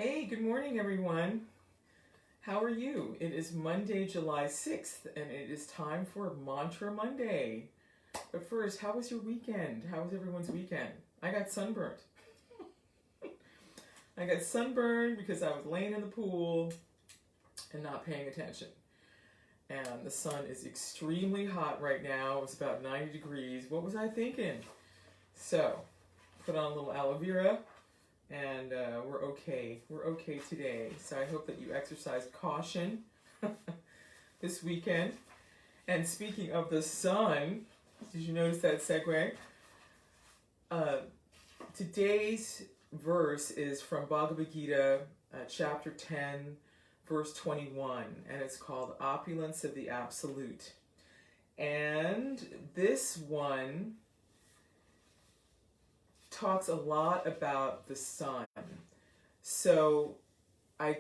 Hey, good morning, everyone. How are you? It is Monday, July 6th, and it is time for Mantra Monday. But first, how was your weekend? How was everyone's weekend? I got sunburned. I got sunburned because I was laying in the pool and not paying attention. And the sun is extremely hot right now. It's about 90 degrees. What was I thinking? So, put on a little aloe vera. And we're okay. We're okay today. So I hope that you exercised caution this weekend. And speaking of the sun, did you notice that segue? Today's verse is from Bhagavad Gita, chapter 10, verse 21. And it's called Opulence of the Absolute. And this one talks a lot about the sun. So I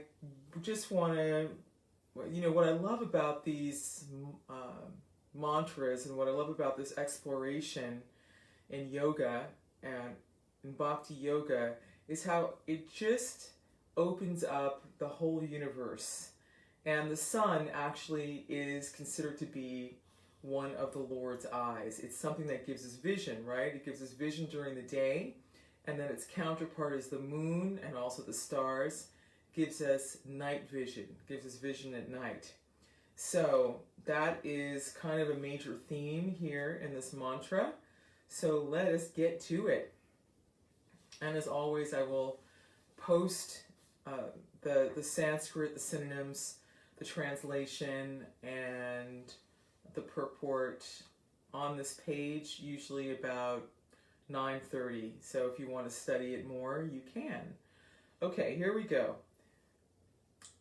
just want to, what I love about these mantras and what I love about this exploration in yoga and in bhakti yoga is how it just opens up the whole universe. And the sun actually is considered to be one of the Lord's eyes. It's something that gives us vision, right? It gives us vision during the day, and then its counterpart is the moon and also the stars, gives us night vision, gives us vision at night. So that is kind of a major theme here in this mantra. So let us get to it. And as always, I will post the Sanskrit, the synonyms, the translation, and the purport on this page, usually about 9:30. So if you want to study it more, you can. Okay, here we go.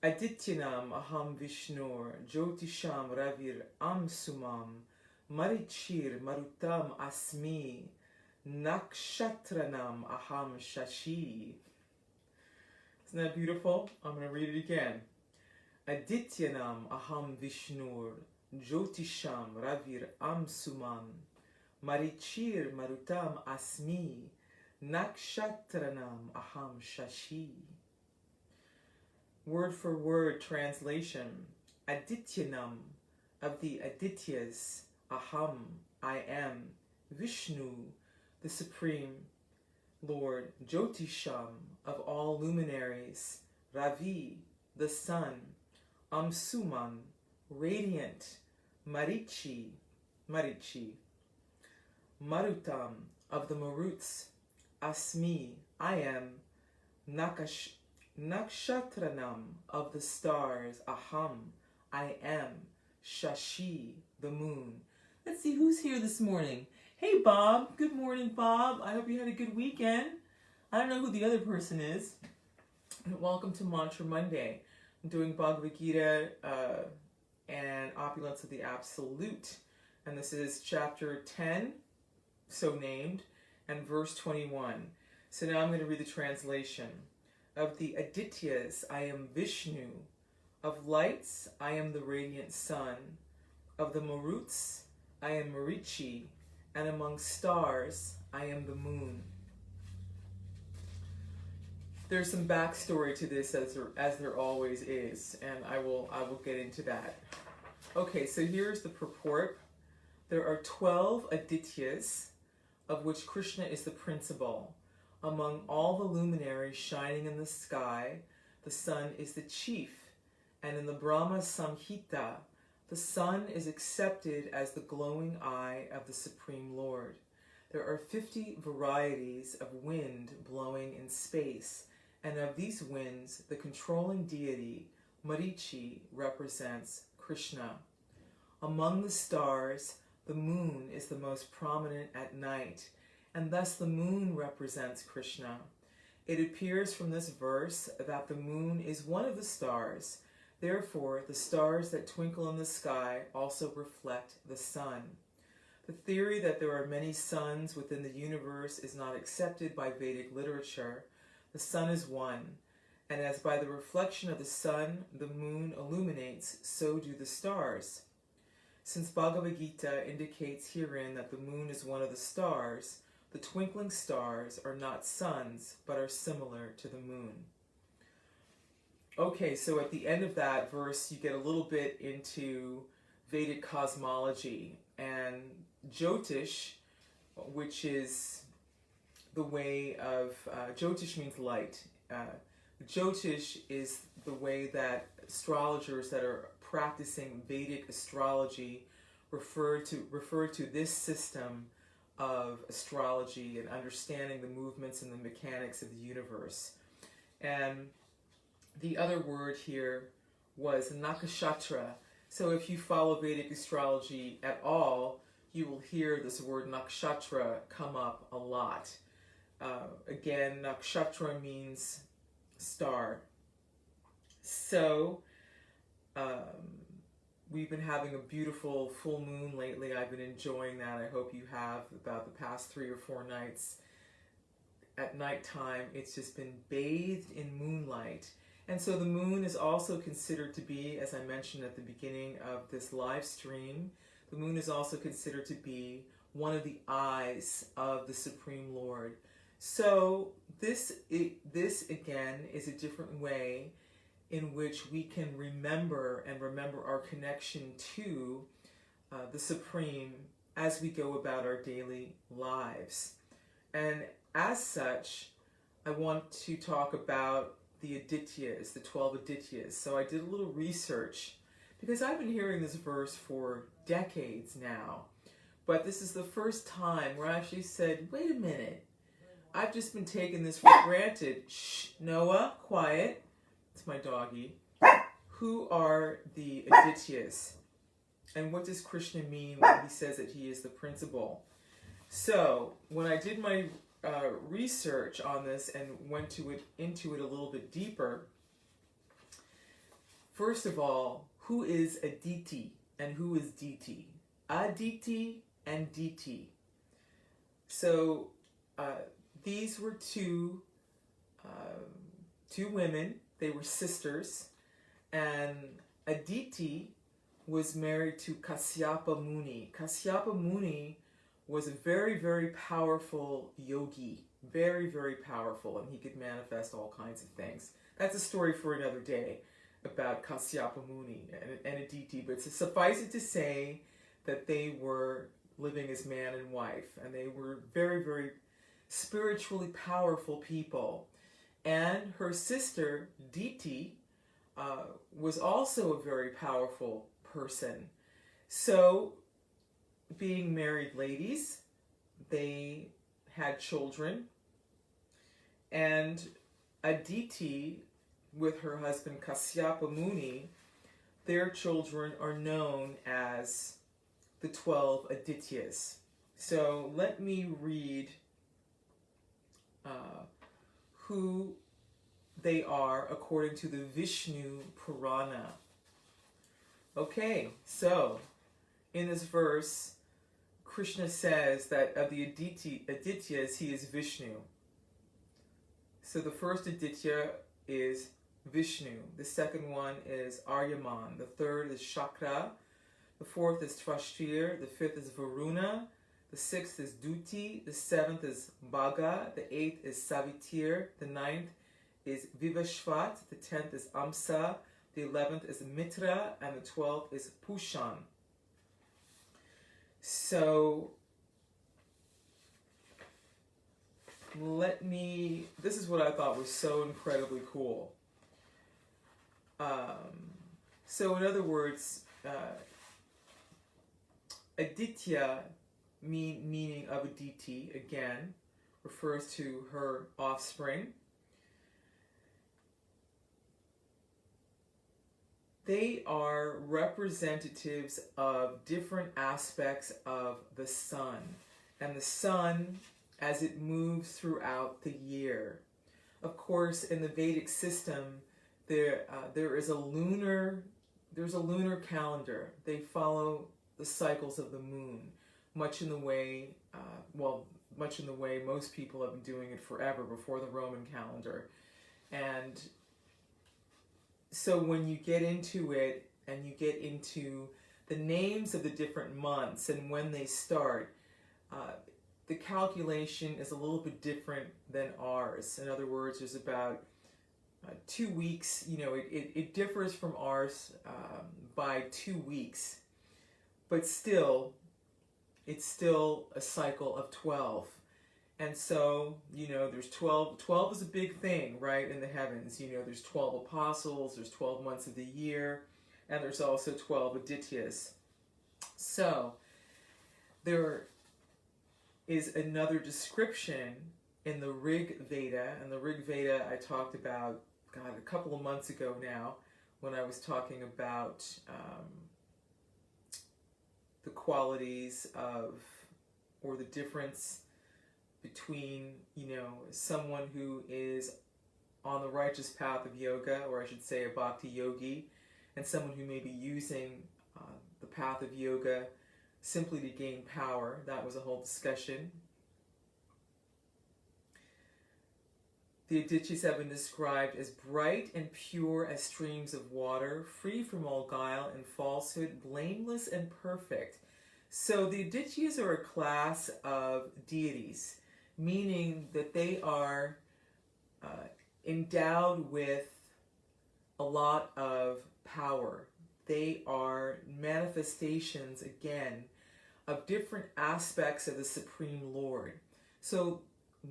Ādityānām aham viṣṇur, jyotiṣāṁ ravir aṁśumān, marīcir marutām asmi, nakṣatrāṇām aham śaśī. Isn't that beautiful? I'm going to read it again. Ādityānām aham viṣṇur, jyotiṣāṁ ravir aṁśumān, marīcir marutām asmi, nakṣatrāṇām aham śaśī. Word for word translation. Ādityānām, of the Ādityas, aham, I am, Viṣṇu, the Supreme Lord, jyotiṣāṁ, of all luminaries, raviḥ, the sun, aṁśumān, radiant, marīci, marutām, of the Maruts, asmi, I am, nakṣatrāṇām, of the stars, aham, I am, śaśī, the moon. Let's see who's here this morning. Hey Bob, good morning Bob. I hope you had a good weekend. I don't know who the other person is. Welcome to Mantra Monday. I'm doing Bhagavad Gita and Opulence of the Absolute. And this is chapter 10, so named, and verse 21. So now I'm going to read the translation. Of the Ādityas, I am Viṣṇu. Of lights, I am the radiant sun. Of the Maruts, I am Marīci. And among stars, I am the moon. There's some backstory to this, as there always is, and I will get into that. Okay, so here's the purport. There are 12 Ādityas, of which Kṛṣṇa is the principal. Among all the luminaries shining in the sky, the sun is the chief, and in the Brahma-saṁhitā, the sun is accepted as the glowing eye of the Supreme Lord. There are 50 varieties of wind blowing in space, and of these winds, the controlling deity, Marīci, represents Kṛṣṇa. Among the stars, the moon is the most prominent at night, and thus the moon represents Kṛṣṇa. It appears from this verse that the moon is one of the stars. Therefore, the stars that twinkle in the sky also reflect the sun. The theory that there are many suns within the universe is not accepted by Vedic literature. The sun is one, and as by the reflection of the sun, the moon illuminates, so do the stars. Since Bhagavad Gita indicates herein that the moon is one of the stars, the twinkling stars are not suns, but are similar to the moon. Okay, so at the end of that verse, you get a little bit into Vedic cosmology and Jyotish, which is the way of, Jyotish means light. Jyotish is the way that astrologers that are practicing Vedic astrology refer to this system of astrology and understanding the movements and the mechanics of the universe. And the other word here was nakṣatra. So if you follow Vedic astrology at all, you will hear this word nakṣatra come up a lot. Again, nakṣatra means star. So we've been having a beautiful full moon lately. I've been enjoying that. I hope you have. About the past 3 or 4 nights. At nighttime, it's just been bathed in moonlight. And so the moon is also considered to be, as I mentioned at the beginning of this live stream, the moon is also considered to be one of the eyes of the Supreme Lord. So this again is a different way in which we can remember our connection to the Supreme as we go about our daily lives. And as such, I want to talk about the Ādityas, the 12 Ādityas. So I did a little research because I've been hearing this verse for decades now. But this is the first time where I actually said, wait a minute, I've just been taking this for granted. Shh, Noah, quiet. It's my doggy. Who are the Ādityas? And what does Kṛṣṇa mean when he says that he is the principal? So when I did my research on this and went into it a little bit deeper, first of all, who is a deity and who is deity? Aditi and deity. So these were two women. They were sisters, and Aditi was married to Kasyapa Muni. Kasyapa Muni was a very, very powerful yogi. Very, very powerful, and he could manifest all kinds of things. That's a story for another day about Kasyapa Muni and Aditi, but suffice it to say that they were living as man and wife, and they were very, very spiritually powerful people. And her sister, Deity, was also a very powerful person. So, being married ladies, they had children, and Aditi, with her husband Kasyapa Muni, their children are known as the 12 Ādityas. So let me read who they are according to the Viṣṇu Purana. Okay, so in this verse, Kṛṣṇa says that of the Ādityas, he is Viṣṇu. So the first Āditya is Viṣṇu. The second one is Āryamān. The third is Shakra. The fourth is Tvashtir. The fifth is Varuna. The sixth is Duti. The seventh is Bhaga. The eighth is Savitir. The ninth is Vivashvat. The 10th is Amsa. The 11th is Mitra. And the 12th is Pushan. So this is what I thought was so incredibly cool. So in other words, Aditya, meaning of Aditi, again, refers to her offspring. They are representatives of different aspects of the sun, and the sun as it moves throughout the year. Of course, in the Vedic system, there is a lunar calendar. They follow the cycles of the moon, much in the way most people have been doing it forever before the Roman calendar. And so when you get into it and you get into the names of the different months and when they start, the calculation is a little bit different than ours. In other words, there's about 2 weeks, it differs from ours by 2 weeks, but still, it's still a cycle of 12. And so, there's 12. 12 is a big thing, right, in the heavens. There's 12 apostles, there's 12 months of the year, and there's also 12 Ādityas. So, there is another description in the Rig Veda, and the Rig Veda I talked about, a couple of months ago now, when I was talking about the qualities of, or the difference between, someone who is on the righteous path of yoga, or I should say a bhakti yogi, and someone who may be using the path of yoga simply to gain power. That was a whole discussion. The Ādityas have been described as bright and pure as streams of water, free from all guile and falsehood, blameless and perfect. So the Ādityas are a class of deities, meaning that they are endowed with a lot of power. They are manifestations, again, of different aspects of the Supreme Lord. So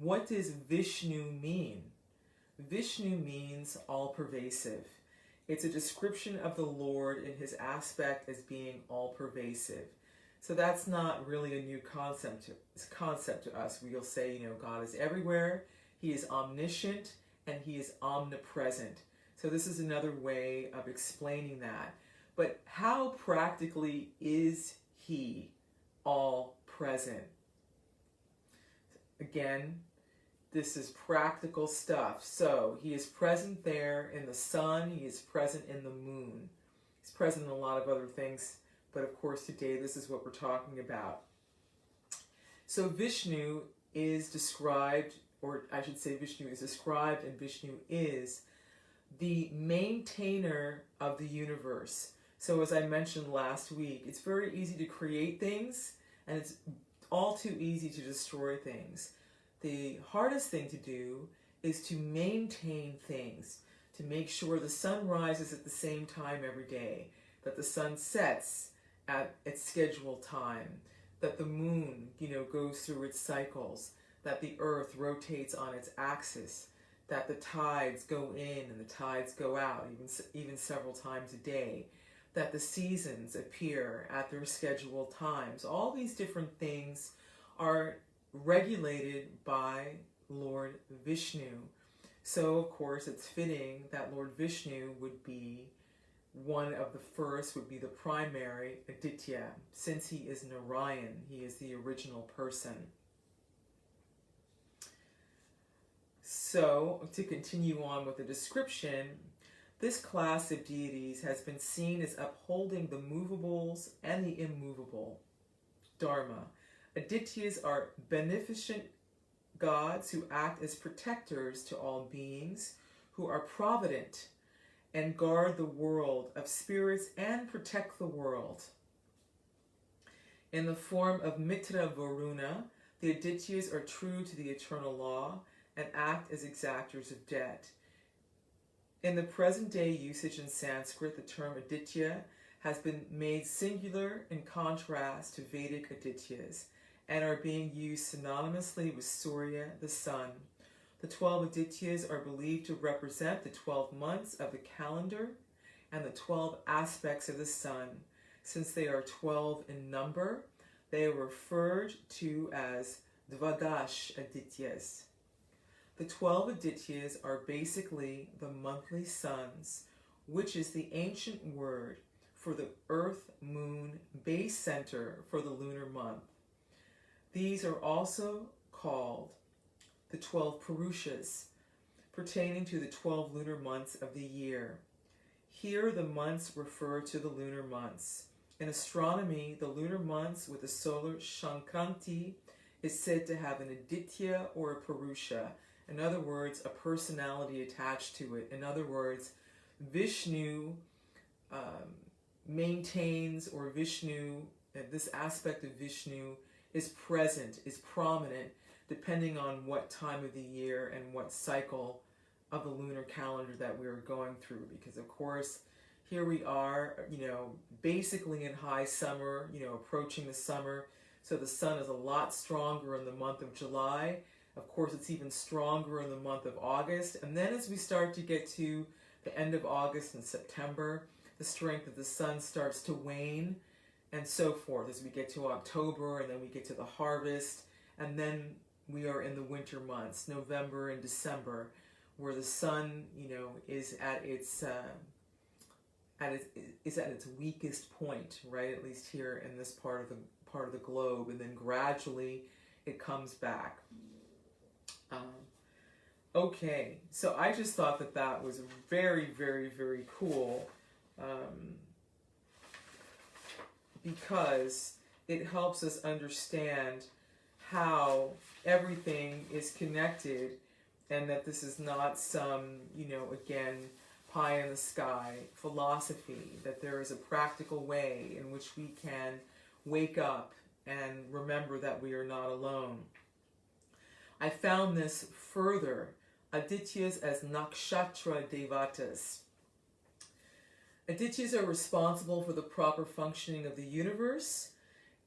what does Viṣṇu mean? Viṣṇu means all-pervasive. It's a description of the Lord in his aspect as being all-pervasive. So that's not really a new concept to us. We'll say, God is everywhere, he is omniscient, and he is omnipresent. So this is another way of explaining that. But how practically is he all present? Again, this is practical stuff. So he is present there in the sun, he is present in the moon. He's present in a lot of other things, but of course today this is what we're talking about. So Viṣṇu is described, or I should say Viṣṇu is described, and Viṣṇu is the maintainer of the universe. So as I mentioned last week, it's very easy to create things, and it's all too easy to destroy things. The hardest thing to do is to maintain things, to make sure the sun rises at the same time every day, that the sun sets at its scheduled time, that the moon, goes through its cycles, that the earth rotates on its axis, that the tides go in and the tides go out, even several times a day, that the seasons appear at their scheduled times. All these different things are regulated by Lord Viṣṇu. So, of course, it's fitting that Lord Viṣṇu would be one of the first, would be the primary Āditya, since he is Narayan, he is the original person. So, to continue on with the description, this class of deities has been seen as upholding the movables and the immovable Dharma. Ādityas are beneficent gods who act as protectors to all beings, who are provident and guard the world of spirits and protect the world. In the form of Mitra Varuna, the Ādityas are true to the eternal law and act as exactors of debt. In the present day usage in Sanskrit, the term Āditya has been made singular in contrast to Vedic Ādityas, and are being used synonymously with Surya, the sun. The 12 Ādityas are believed to represent the 12 months of the calendar and the 12 aspects of the sun. Since they are 12 in number, they are referred to as Dvadash Ādityas. The 12 Ādityas are basically the monthly suns, which is the ancient word for the earth-moon base center for the lunar month. These are also called the 12 Purushas, pertaining to the 12 lunar months of the year. Here the months refer to the lunar months. In astronomy, the lunar months with the solar Sankranti is said to have an Āditya or a Purusha. In other words, a personality attached to it. In other words, Viṣṇu maintains, or Viṣṇu, this aspect of Viṣṇu is present, is prominent, depending on what time of the year and what cycle the lunar calendar that we are going through, because of course here we are, basically in high summer, approaching the summer. So the sun is a lot stronger in the month of July. Of course, it's even stronger in the month of August. And then as we start to get to the end of August and September, the strength of the sun starts to wane, and so forth, as we get to October, and then we get to the harvest, and then we are in the winter months, November and December, where the sun, is at its weakest point, right? At least here in this part of the globe, and then gradually it comes back. Okay, so I just thought that was very, very, very cool, because it helps us understand how everything is connected, and that this is not some, again, pie in the sky philosophy, that there is a practical way in which we can wake up and remember that we are not alone. I found this further, Ādityas as nakṣatra devatas. Ādityas are responsible for the proper functioning of the universe,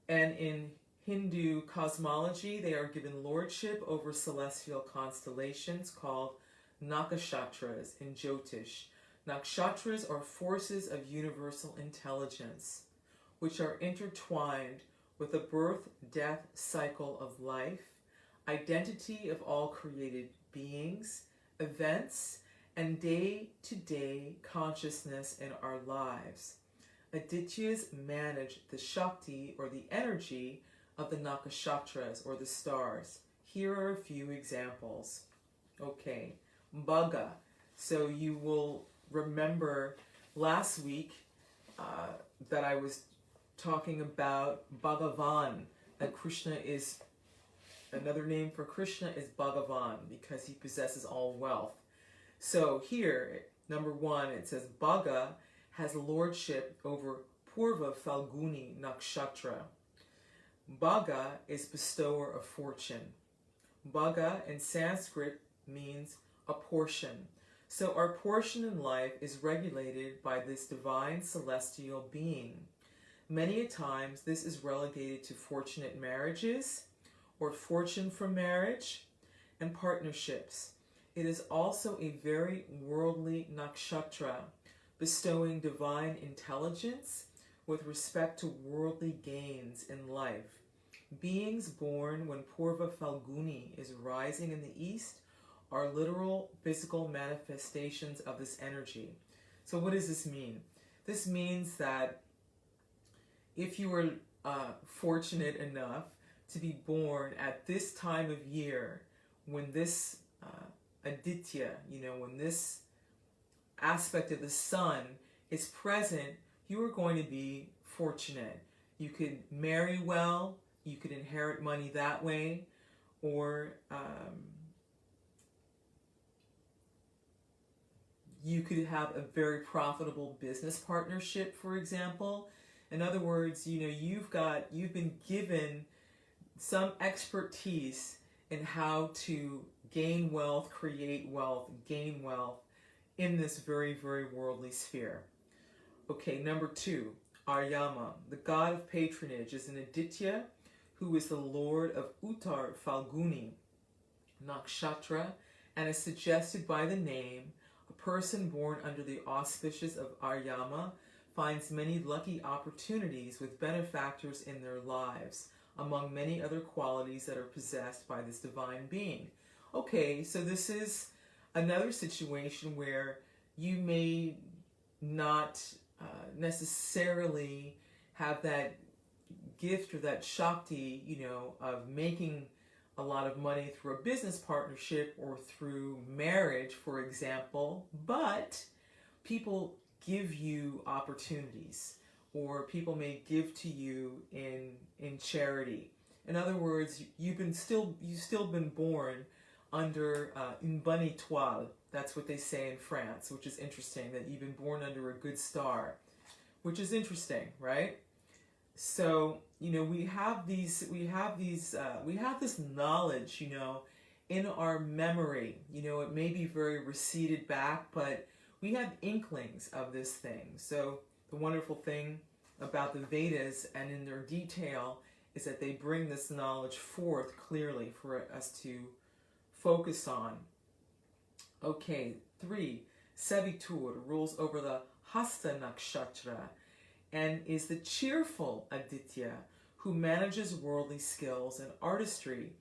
and in Hindu cosmology they are given lordship over celestial constellations called nakṣatras in Jyotiṣ. Nakṣatras are forces of universal intelligence, which are intertwined with the birth-death cycle of life, identity of all created beings, events, and day-to-day consciousness in our lives. Ādityas manage the shakti, or the energy, of the nakṣatras, or the stars. Here are a few examples. Okay, Bhaga. So you will remember last week that I was talking about Bhagavan, that Kṛṣṇa is, another name for Kṛṣṇa is Bhagavan, because he possesses all wealth. So here, number one, it says Bhaga has lordship over Purva Falguni Nakshatra. Bhaga is bestower of fortune. Bhaga in Sanskrit means a portion. So our portion in life is regulated by this divine celestial being. Many a times this is relegated to fortunate marriages, or fortune from marriage, and partnerships. It is also a very worldly nakshatra, bestowing divine intelligence with respect to worldly gains in life. Beings born when Purva Falguni is rising in the east are literal physical manifestations of this energy. So what does this mean? This means that if you were fortunate enough to be born at this time of year, when this Aditya, when this aspect of the sun is present, you are going to be fortunate. You could marry well, you could inherit money that way, or you could have a very profitable business partnership, for example. In other words, you've been given some expertise in how to gain wealth, create wealth, gain wealth in this very, very worldly sphere. Okay, number two, Aryama, the god of patronage, is an Aditya who is the lord of Uttar Falguni Nakshatra, and is suggested by the name. A person born under the auspices of Aryama finds many lucky opportunities with benefactors in their lives, among many other qualities that are possessed by this divine being. Okay, so this is another situation where you may not necessarily have that gift or that shakti, of making a lot of money through a business partnership or through marriage, for example, but people give you opportunities, or people may give to you in charity. In other words, you've still been born under une bonne étoile. That's what they say in France, which is interesting, that you've been born under a good star, which is interesting, right? So, we have this knowledge, in our memory. You know, it may be very receded back, but we have inklings of this thing. So the wonderful thing about the Vedas and in their detail is that they bring this knowledge forth clearly for us to focus on. Okay, 3. Savitur rules over the Hasta nakṣatra and is the cheerful Ādityā who manages worldly skills and artistry,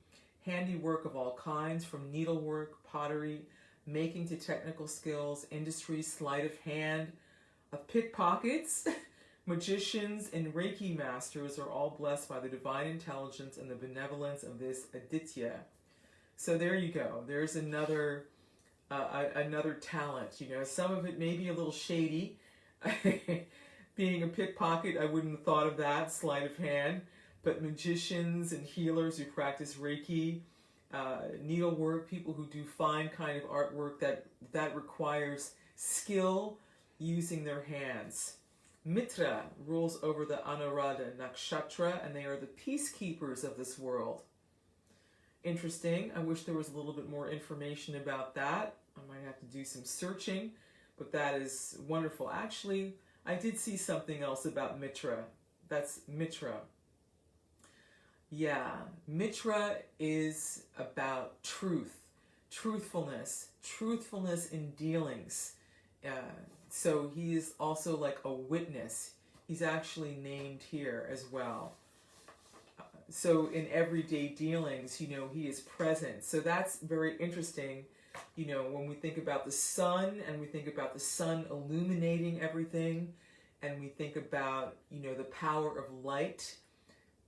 handiwork of all kinds, from needlework, pottery, making to technical skills, industry, sleight of hand, of pickpockets. Magicians and Reiki masters are all blessed by the divine intelligence and the benevolence of this Ādityā. So there you go. There's another talent. You know, some of it may be a little shady. Being a pickpocket, I wouldn't have thought of that, sleight of hand. But magicians and healers who practice Reiki, needlework, people who do fine kind of artwork that requires skill using their hands. Mitra rules over the Anuradha nakṣatra, and they are the peacekeepers of this world. Interesting. I wish there was a little bit more information about that. I might have to do some searching, but that is wonderful. Actually, I did see something else about Mitra. That's Mitra. Yeah, Mitra is about truth, truthfulness in dealings. So he is also like a witness. He's actually named here as well. So in everyday dealings, you know, he is present. So that's very interesting, you know, when we think about the sun and we think about the sun illuminating everything, and we think about, you know, the power of light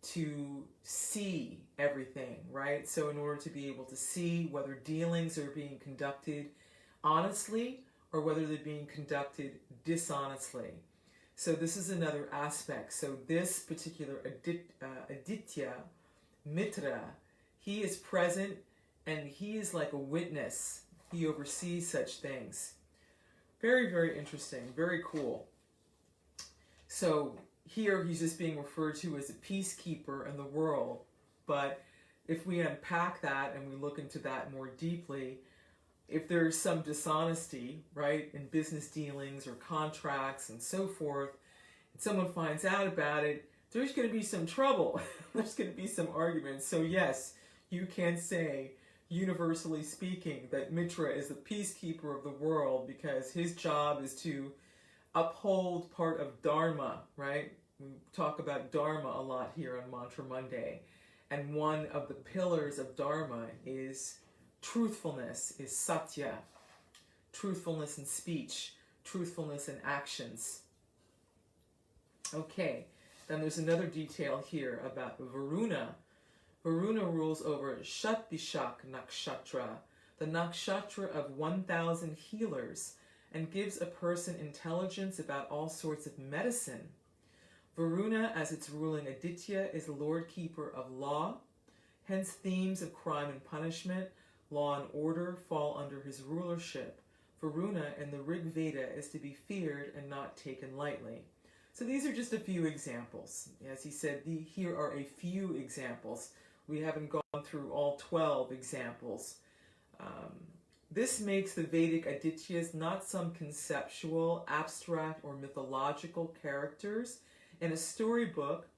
to see everything, right? So in order to be able to see whether dealings are being conducted honestly or whether they're being conducted dishonestly. So this is another aspect. So this particular Ādityā, Mitra, he is present and he is like a witness. He oversees such things. Very, very interesting. Very cool. So here he's just being referred to as a peacekeeper in the world. But if we unpack that and we look into that more deeply, if there's some dishonesty, right, in business dealings or contracts and so forth, and someone finds out about it, there's going to be some trouble. There's going to be some arguments. So yes, you can say, universally speaking, that Mitra is the peacekeeper of the world because his job is to uphold part of Dharma, right? We talk about Dharma a lot here on Mantra Monday. And one of the pillars of Dharma is truthfulness, is satya. Truthfulness in speech, truthfulness in actions. Okay, then there's another detail here about Varuna. Varuna rules over Shatbishak nakṣatra, the nakṣatra of 1,000 healers, and gives a person intelligence about all sorts of medicine. Varuna, as its ruling Ādityā, is the Lord Keeper of law. Hence, themes of crime and punishment, law and order fall under his rulership. Varuna in the Rig Veda is to be feared and not taken lightly. So these are just a few examples. As he said, here are a few examples. We haven't gone through all 12 examples. This makes the Vedic Ādityas not some conceptual, abstract, or mythological characters in a storybook,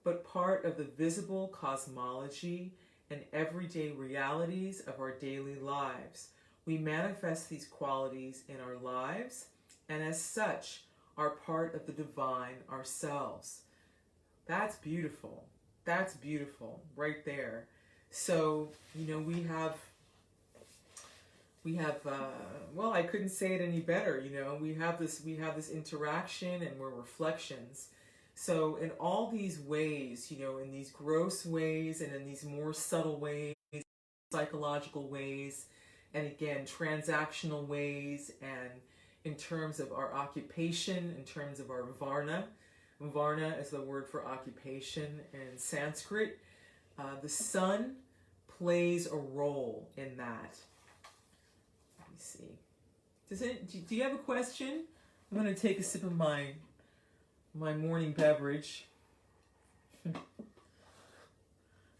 but part of the visible cosmology and everyday realities of our daily lives. We manifest these qualities in our lives, and as such, are part of the divine ourselves. That's beautiful. That's beautiful right there. So, you know, we have, well, I couldn't say it any better, you know, we have this interaction and we're reflections. So in all these ways, you know, in these gross ways and in these more subtle ways, psychological ways, and again, transactional ways, and in terms of our occupation, in terms of our varna. Varna is the word for occupation in Sanskrit. The sun plays a role in that. Let me see. Do you have a question? I'm going to take a sip of my morning beverage.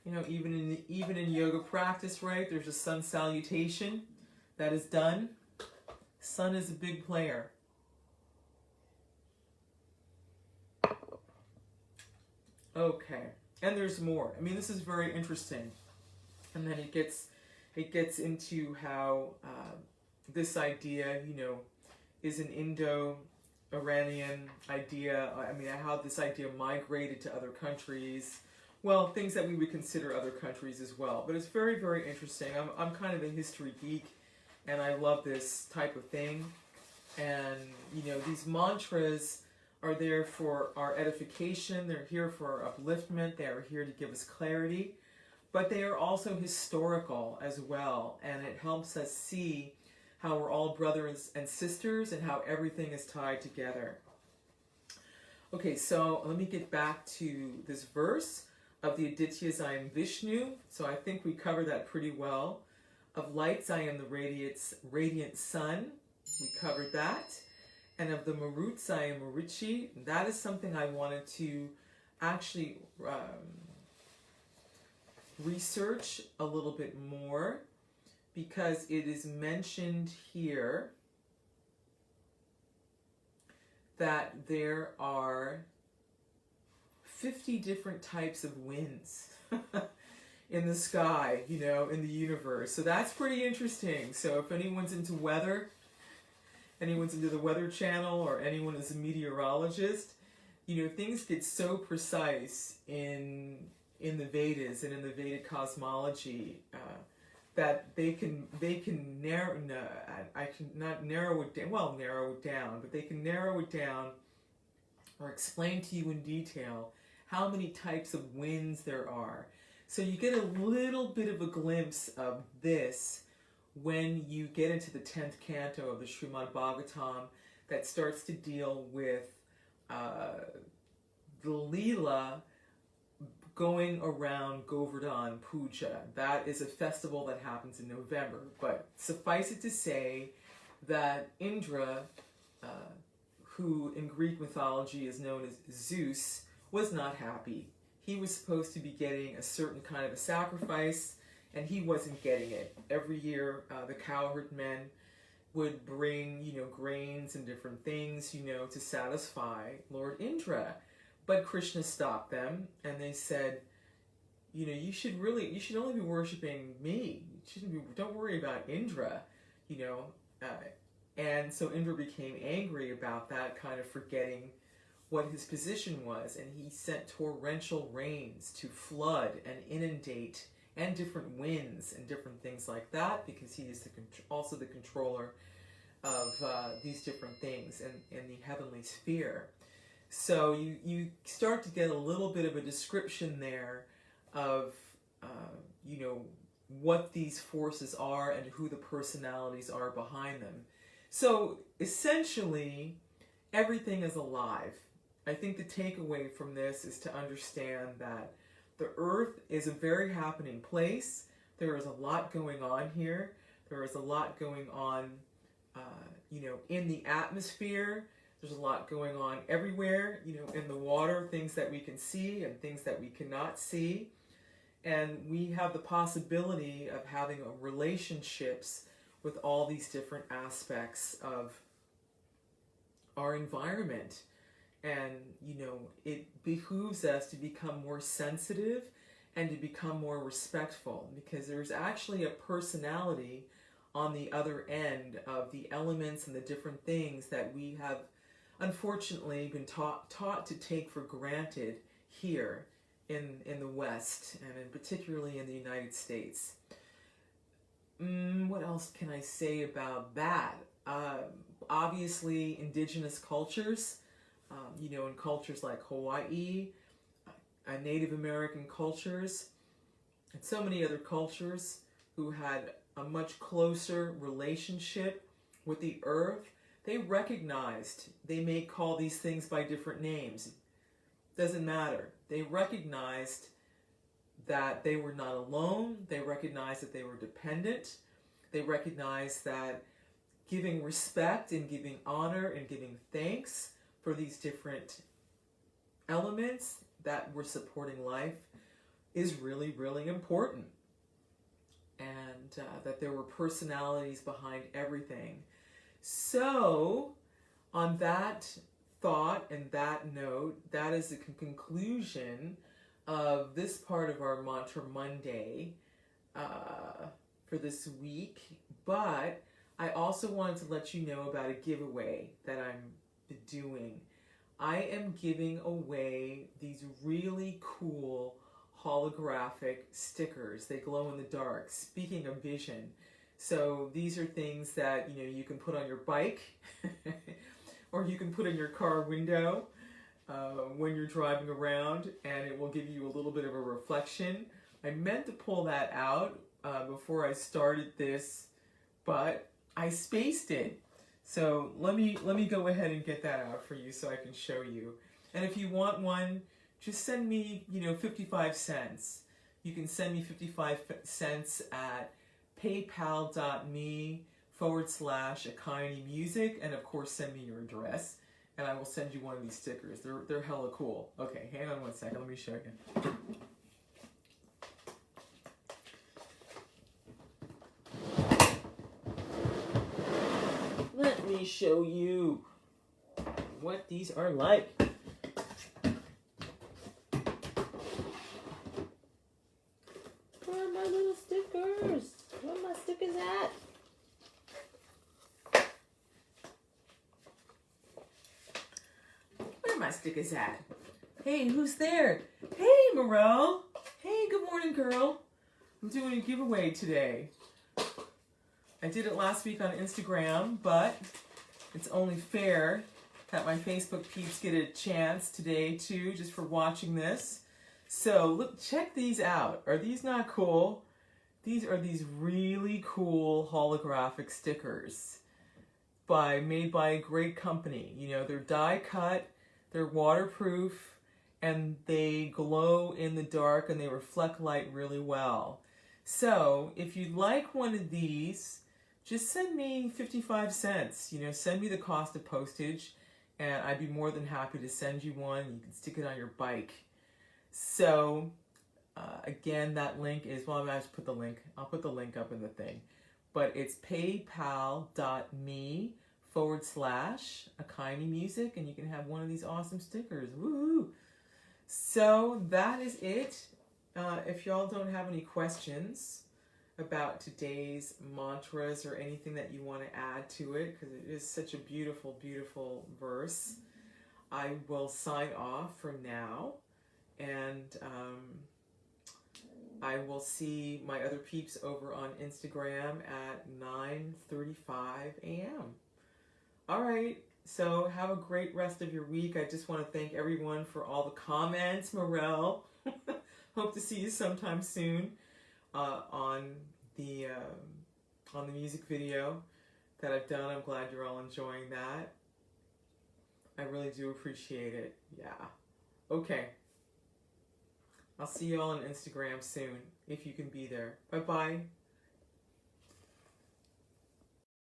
You know, even in yoga practice, right? There's a sun salutation that is done. Sun is a big player. Okay, and there's more. I mean, this is very interesting. And then it gets into how this idea, you know, is an Indo-Iranian idea. I mean, how this idea migrated to other countries. Well, things that we would consider other countries as well. But it's very, very interesting. I'm kind of a history geek, and I love this type of thing. And, you know, these mantras are there for our edification. They're here for our upliftment. They are here to give us clarity. But they are also historical as well. And it helps us see how we're all brothers and sisters and how everything is tied together. Okay, so let me get back to this verse. Of the Ādityas I am Viṣṇu, so I think we covered that pretty well. Of lights I am the radiant sun, we covered that. And of the Maruts I am Marīci. That is something I wanted to actually research a little bit more, because it is mentioned here that there are 50 different types of winds in the sky, you know, in the universe. So that's pretty interesting. So if anyone's into weather, anyone's into the Weather Channel, or anyone is a meteorologist, you know, things get so precise in the Vedas and in the Vedic cosmology that they can narrow. No, I can not narrow it down. Well, narrow it down, but they can narrow it down or explain to you in detail how many types of winds there are. So you get a little bit of a glimpse of this when you get into the 10th canto of the Srimad Bhagavatam, that starts to deal with the Leela going around Govardhan Puja. That is a festival that happens in November. But suffice it to say that Indra, who in Greek mythology is known as Zeus, was not happy. He was supposed to be getting a certain kind of a sacrifice, and he wasn't getting it. Every year, the cowherd men would bring, you know, grains and different things, you know, to satisfy Lord Indra. But Kṛṣṇa stopped them, and they said, you know, you should only be worshiping me. Don't worry about Indra, you know. And so Indra became angry about that, kind of forgetting what his position was, and he sent torrential rains to flood and inundate, and different winds and different things like that, because he is also the controller of these different things in the heavenly sphere. So you start to get a little bit of a description there of you know, what these forces are and who the personalities are behind them. So essentially, everything is alive. I think the takeaway from this is to understand that the earth is a very happening place. There is a lot going on here. There is a lot going on, you know, in the atmosphere. There's a lot going on everywhere, you know, in the water, things that we can see and things that we cannot see. And we have the possibility of having relationships with all these different aspects of our environment. And, you know, it behooves us to become more sensitive and to become more respectful, because there's actually a personality on the other end of the elements and the different things that we have unfortunately been taught to take for granted here in the West, and particularly in the United States. What else can I say about that? Obviously, indigenous cultures, you know, in cultures like Hawaii, Native American cultures, and so many other cultures who had a much closer relationship with the earth, they recognized, they may call these things by different names, doesn't matter. They recognized that they were not alone. They recognized that they were dependent. They recognized that giving respect and giving honor and giving thanks for these different elements that were supporting life is really, really important. And that there were personalities behind everything. So, on that thought and that note, that is the conclusion of this part of our Mantra Monday for this week. But I also wanted to let you know about a giveaway that I'm doing. I am giving away these really cool holographic stickers. They glow in the dark. Speaking of vision, so these are things that you can put on your bike or you can put in your car window when you're driving around, and it will give you a little bit of a reflection. I meant to pull that out before I started this, but I spaced it. So let me go ahead and get that out for you so I can show you. And if you want one, just send me 55 cents. You can send me 55 cents at paypal.me/ahaṁ, and of course send me your address, and I will send you one of these stickers. They're hella cool. Okay, hang on one second. Let me show you. Let me show you what these are like. Where are my little stickers? Where are my stickers at? Where are my stickers at? Hey, who's there? Hey, Morel. Hey, good morning, girl. I'm doing a giveaway today. I did it last week on Instagram, but it's only fair that my Facebook peeps get a chance today too, just for watching this. So look, check these out. Are these not cool? These are these really cool holographic stickers made by a great company. They're die cut, they're waterproof, and they glow in the dark and they reflect light really well. So if you'd like one of these, just send me 55 cents. Send me the cost of postage, and I'd be more than happy to send you one. You can stick it on your bike. So, again, that link is, well, I'll put the link up in the thing. But it's paypal.me/ahaṁ, and you can have one of these awesome stickers. Woohoo! So, that is it. If y'all don't have any questions about today's mantras or anything that you want to add to it, because it is such a beautiful, beautiful verse, I will sign off for now. And I will see my other peeps over on Instagram at 9:35 a.m. All right, so have a great rest of your week. I just want to thank everyone for all the comments. Morel, hope to see you sometime soon on the music video that I've done. I'm glad you're all enjoying that. I really do appreciate it. Yeah. Okay. I'll see you all on Instagram soon, if you can be there. Bye-bye.